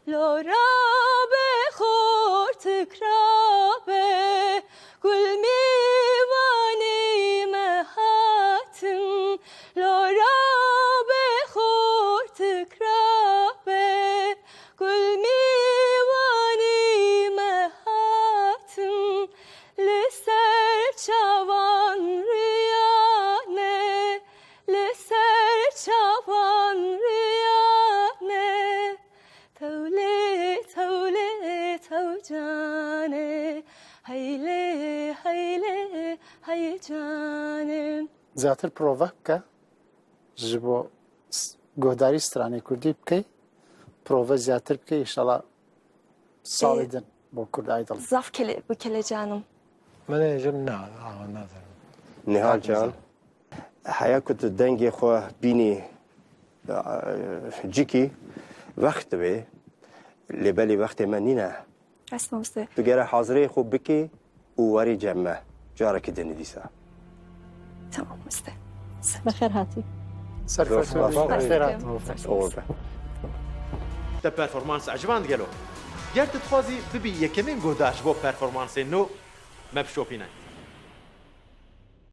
لورا بخور تكرابه كل ميواني مهاتم لورا بخور تكرابه كل ميواني مهاتم لسر çavan riyane لسر çavan riyane tevle tevle tevcane hayle hayle hay canem زیاتر پرۆڤە بکە ji بۆ گۆداری stranê Kurdî بکەی پرۆڤە زیاتر بکەی ئینشەڵا ساڵی din بۆ Kurd Aydın. zaf kele bu kele canım من يجب نظر نهال جان حيا كنت دنگي خو بيني جيكي وقت بي لبالي وقت منينا اسمم size تجارة حاضري خو بكي ووري جمع جارك دني ديسا tamam size بخير هاتي أوه تا پرفورمانس عجبان گلو گرت تخوازی ببی یکمین گوداش بو پرفورمانس نو مبشوپینه